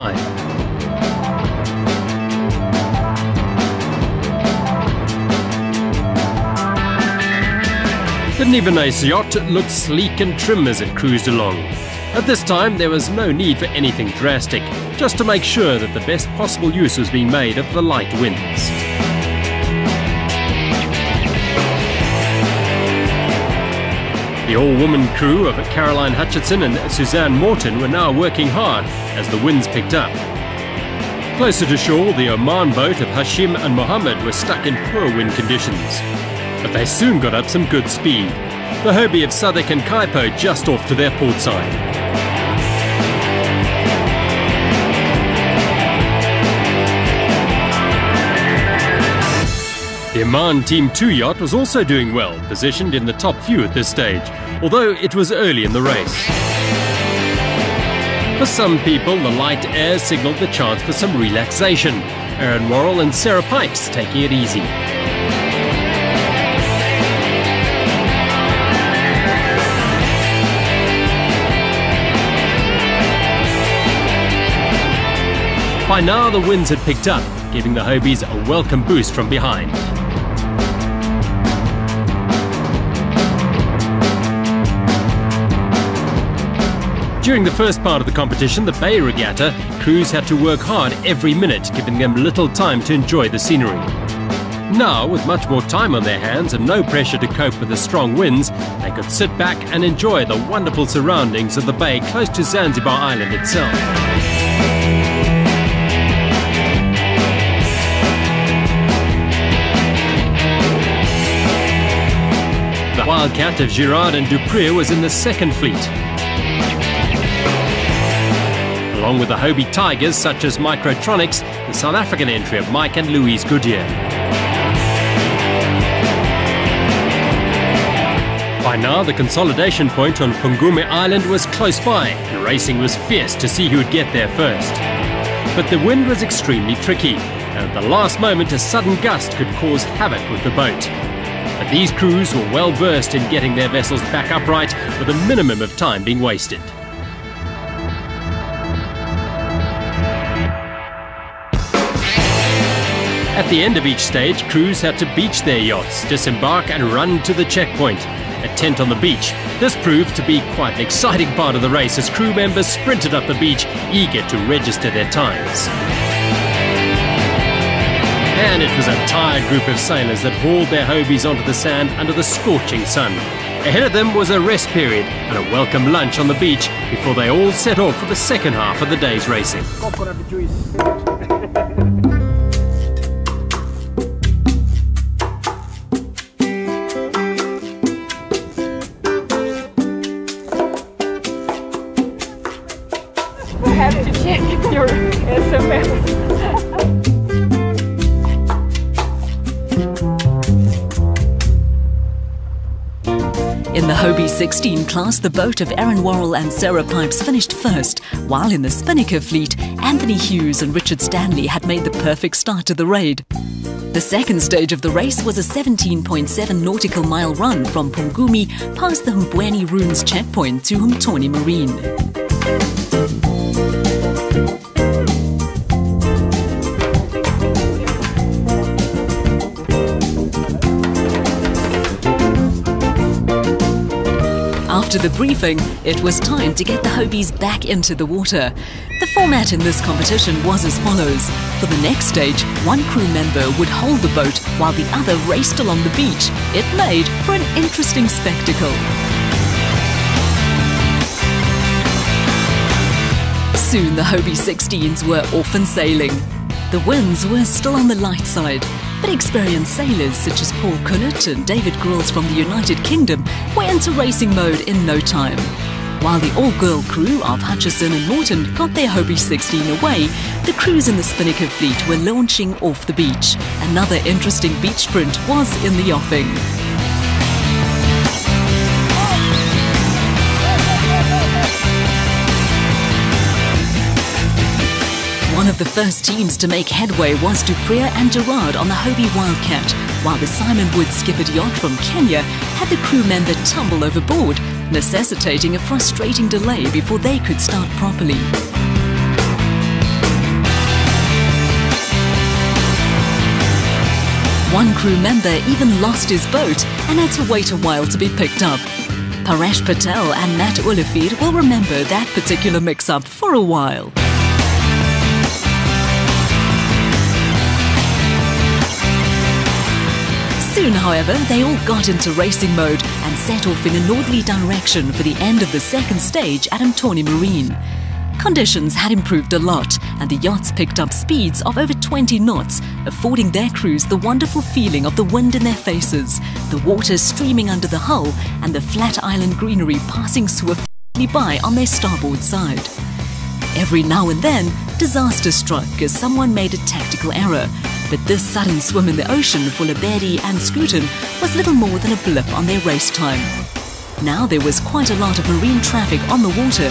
The Nivenais yacht looked sleek and trim as it cruised along. At this time, there was no need for anything drastic, just to make sure that the best possible use was being made of the light winds. The all-woman crew of Caroline Hutchinson and Suzanne Morton were now working hard as the winds picked up. Closer to shore, the Oman boat of Hashim and Mohammed were stuck in poor wind conditions. But they soon got up some good speed. The Hobie of Southwark and Kaipo just off to their port side. The Oman Team 2 yacht was also doing well, positioned in the top few at this stage, although it was early in the race. For some people, the light air signalled the chance for some relaxation. Aaron Worrell and Sarah Pipes taking it easy. By now, the winds had picked up, giving the Hobies a welcome boost from behind. During the first part of the competition, the Bay Regatta, crews had to work hard every minute, giving them little time to enjoy the scenery. Now, with much more time on their hands and no pressure to cope with the strong winds, they could sit back and enjoy the wonderful surroundings of the bay close to Zanzibar Island itself. The Wildcat of Girard and Dupré was in the second fleet, along with the Hobie Tigers such as Microtronics, the South African entry of Mike and Louise Goodyear. By now, the consolidation point on Pungume Island was close by, and racing was fierce to see who would get there first. But the wind was extremely tricky, and at the last moment a sudden gust could cause havoc with the boat. But these crews were well versed in getting their vessels back upright with a minimum of time being wasted. At the end of each stage, crews had to beach their yachts, disembark and run to the checkpoint, a tent on the beach. This proved to be quite an exciting part of the race as crew members sprinted up the beach, eager to register their times. And it was a tired group of sailors that hauled their Hobies onto the sand under the scorching sun. Ahead of them was a rest period and a welcome lunch on the beach before they all set off for the second half of the day's racing. Coconut juice. We have to check your SMS. In the Hobie 16 class, the boat of Aaron Worrell and Sarah Pipes finished first, while in the Spinnaker fleet, Anthony Hughes and Richard Stanley had made the perfect start to the raid. The second stage of the race was a 17.7 nautical mile run from Pungume past the Mbweni Ruins checkpoint to Umtoni Marine. After the briefing, it was time to get the Hobies back into the water. The format in this competition was as follows. For the next stage, one crew member would hold the boat while the other raced along the beach. It made for an interesting spectacle. Soon the Hobie 16s were off and sailing. The winds were still on the light side, but experienced sailors such as Paul Cunnett and David Grills from the United Kingdom were into racing mode in no time. While the all-girl crew of Hutchison and Morton got their Hobie 16 away, the crews in the Spinnaker fleet were launching off the beach. Another interesting beach sprint was in the offing. One of the first teams to make headway was Dupré and Girard on the Hobie Wildcat, while the Simon Wood skippered yacht from Kenya had the crew member tumble overboard, necessitating a frustrating delay before they could start properly. crew member even lost his boat and had to wait a while to be picked up. Paresh Patel and Matt Olafir will remember that particular mix-up for a while. Soon, however, they all got into racing mode and set off in a northerly direction for the end of the second stage at Mtoni Marine. Conditions had improved a lot and the yachts picked up speeds of over 20 knots, affording their crews the wonderful feeling of the wind in their faces, the water streaming under the hull and the flat island greenery passing swiftly by on their starboard side. Every now and then, disaster struck as someone made a tactical error, but this sudden swim in the ocean for Labedi and Scruton was little more than a blip on their race time. Now there was quite a lot of marine traffic on the water.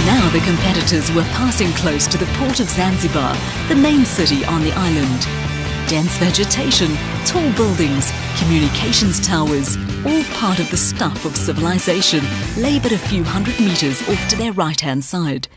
Now the competitors were passing close to the port of Zanzibar, the main city on the island. Dense vegetation, tall buildings, communications towers, all part of the stuff of civilization, lay but a few hundred meters off to their right-hand side.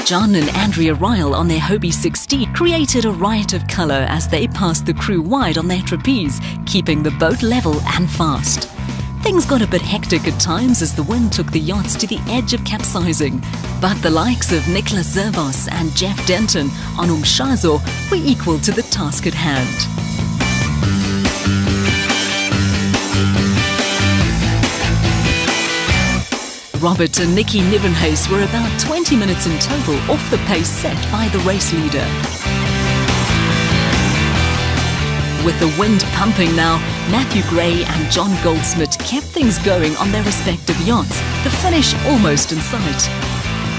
John and Andrea Ryle on their Hobie 16 created a riot of colour as they passed the crew wide on their trapeze, keeping the boat level and fast. Things got a bit hectic at times as the wind took the yachts to the edge of capsizing, but the likes of Nicholas Zervos and Jeff Denton on Umshazo were equal to the task at hand. Robert and Nikki Nivenhuis were about 20 minutes in total off the pace set by the race leader. With the wind pumping now, Matthew Gray and John Goldsmith kept things going on their respective yachts, the finish almost in sight.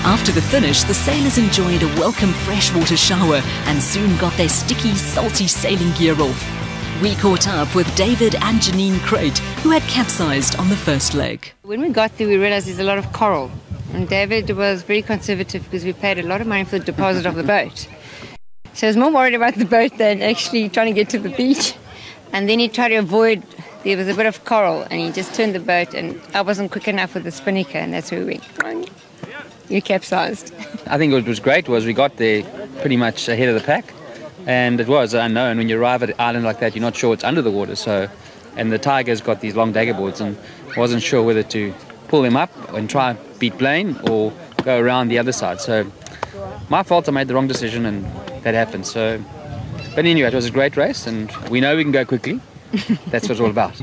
After the finish, the sailors enjoyed a welcome freshwater shower and soon got their sticky, salty sailing gear off. We caught up with David and Janine Crate, who had capsized on the first leg. When we got there, we realized there's a lot of coral. And David was very conservative because we paid a lot of money for the deposit of the boat. So he was more worried about the boat than actually trying to get to the beach. And then he tried to avoid, there was a bit of coral, and he just turned the boat, and I wasn't quick enough with the spinnaker, and that's where we went. You capsized. I think what was great was we got there pretty much ahead of the pack. And it was unknown. When you arrive at an island like that, you're not sure what's under the water. And the Tiger's got these long dagger boards and wasn't sure whether to pull them up and try and beat Blaine or go around the other side. So my fault, I made the wrong decision and that happened. But anyway, it was a great race and we know we can go quickly. That's what it's all about.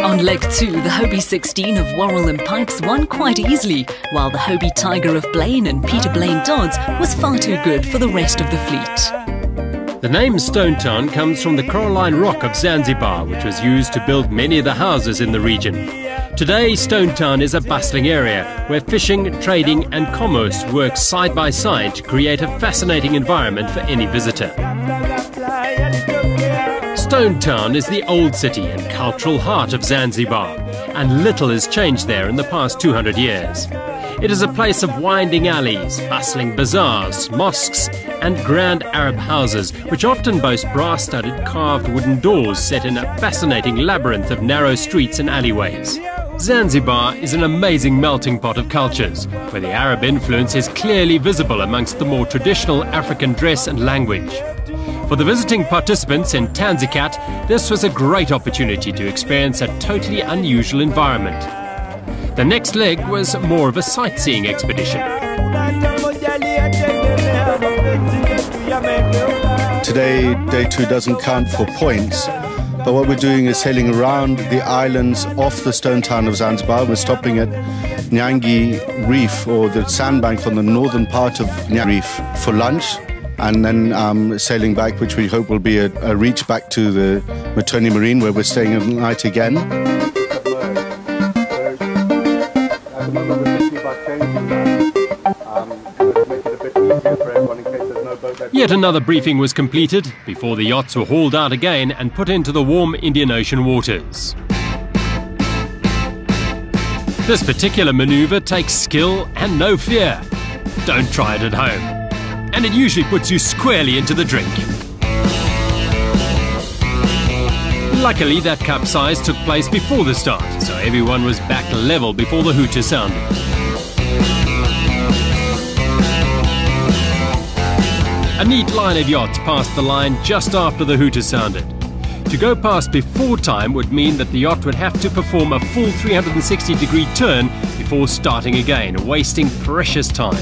On leg 2, the Hobie 16 of Worrell and Pipes won quite easily, while the Hobie Tiger of Blaine and Peter Blaine Dodds was far too good for the rest of the fleet. The name Stone Town comes from the coralline rock of Zanzibar, which was used to build many of the houses in the region. Today, Stone Town is a bustling area where fishing, trading and commerce work side by side to create a fascinating environment for any visitor. Stone Town is the old city and cultural heart of Zanzibar, and little has changed there in the past 200 years. It is a place of winding alleys, bustling bazaars, mosques and grand Arab houses, which often boast brass-studded carved wooden doors set in a fascinating labyrinth of narrow streets and alleyways. Zanzibar is an amazing melting pot of cultures, where the Arab influence is clearly visible amongst the more traditional African dress and language. For the visiting participants in TANZACAT, this was a great opportunity to experience a totally unusual environment. The next leg was more of a sightseeing expedition. Today, day 2 doesn't count for points, but what we're doing is sailing around the islands off the Stone Town of Zanzibar. We're stopping at Nyangi Reef, or the sandbank on the northern part of Nyangi Reef, for lunch, and then sailing back, which we hope will be a reach back to the Mtoni Marine, where we're staying the night again. Yet another briefing was completed before the yachts were hauled out again and put into the warm Indian Ocean waters. This particular manoeuvre takes skill and no fear. Don't try it at home. And it usually puts you squarely into the drink. Luckily, that capsize took place before the start, so everyone was back level before the hooter sounded. A neat line of yachts passed the line just after the hooter sounded. To go past before time would mean that the yacht would have to perform a full 360-degree turn before starting again, wasting precious time.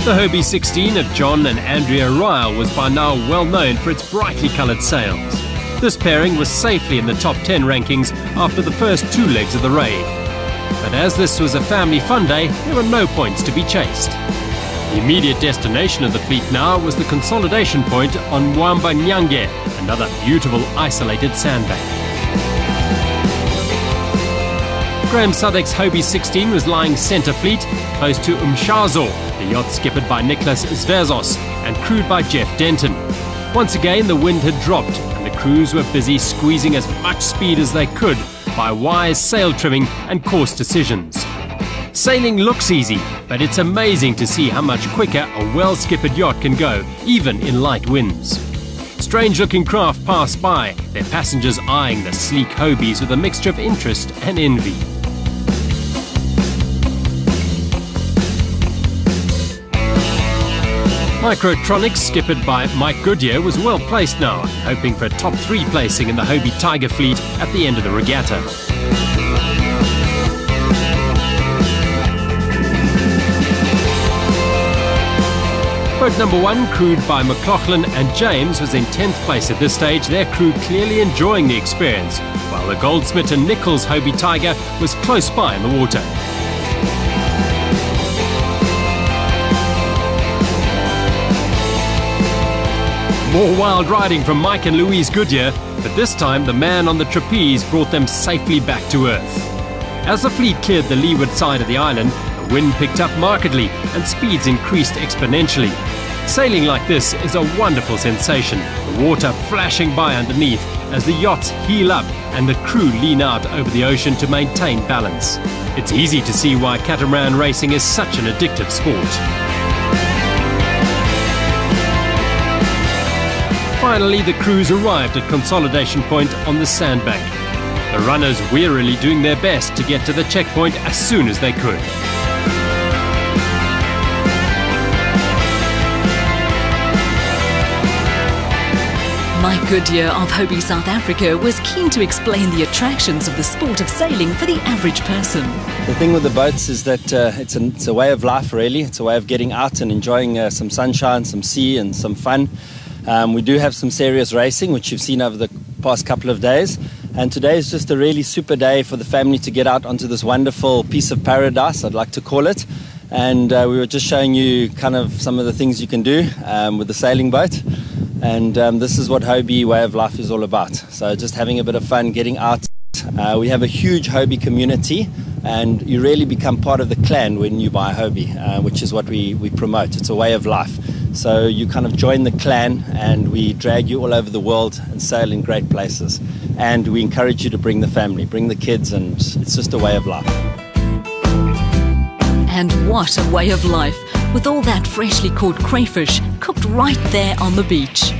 The Hobie 16 of John and Andrea Ryle was by now well known for its brightly coloured sails. This pairing was safely in the top 10 rankings after the first 2 legs of the raid. But as this was a family fun day, there were no points to be chased. The immediate destination of the fleet now was the consolidation point on Mwamba Nyange, another beautiful isolated sandbank. Graham Southwick's Hobie 16 was lying centre fleet, close to Umshazo, the yacht skippered by Nicholas Zvezos and crewed by Jeff Denton. Once again, the wind had dropped and the crews were busy squeezing as much speed as they could by wise sail trimming and course decisions. Sailing looks easy, but it's amazing to see how much quicker a well-skippered yacht can go, even in light winds. Strange-looking craft pass by, their passengers eyeing the sleek Hobies with a mixture of interest and envy. Microtronics, skippered by Mike Goodyear, was well placed now, hoping for a top 3 placing in the Hobie Tiger fleet at the end of the regatta. Boat number 1, crewed by McLaughlin and James, was in 10th place at this stage, their crew clearly enjoying the experience, while the Goldsmith and Nichols Hobie Tiger was close by in the water. More wild riding from Mike and Louise Goodyear, but this time the man on the trapeze brought them safely back to earth. As the fleet cleared the leeward side of the island, the wind picked up markedly and speeds increased exponentially. Sailing like this is a wonderful sensation, the water flashing by underneath as the yachts heel up and the crew lean out over the ocean to maintain balance. It's easy to see why catamaran racing is such an addictive sport. Finally, the crews arrived at consolidation point on the sandbank. The runners wearily doing their best to get to the checkpoint as soon as they could. Mike Goodyear of Hobie South Africa was keen to explain the attractions of the sport of sailing for the average person. The thing with the boats is that it's a way of life, really. It's a way of getting out and enjoying some sunshine, some sea and some fun. We do have some serious racing, which you've seen over the past couple of days. And today is just a really super day for the family to get out onto this wonderful piece of paradise, I'd like to call it. And we were just showing you kind of some of the things you can do with the sailing boat. And this is what Hobie way of life is all about. So just having a bit of fun, getting out. We have a huge Hobie community, and you really become part of the clan when you buy a Hobie, which is what we promote. It's a way of life. So you kind of join the clan, and we drag you all over the world and sail in great places. And we encourage you to bring the family, bring the kids, and it's just a way of life. And what a way of life, with all that freshly caught crayfish cooked right there on the beach.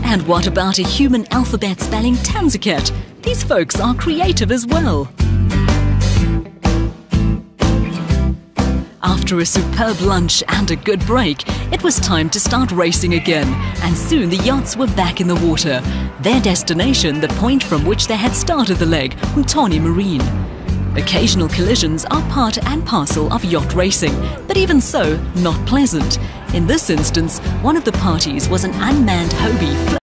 And what about a human alphabet spelling TANZACAT? These folks are creative as well. After a superb lunch and a good break, it was time to start racing again, and soon the yachts were back in the water. Their destination, the point from which they had started the leg, Umtoni Marine. Occasional collisions are part and parcel of yacht racing, but even so, not pleasant. In this instance, one of the parties was an unmanned Hobie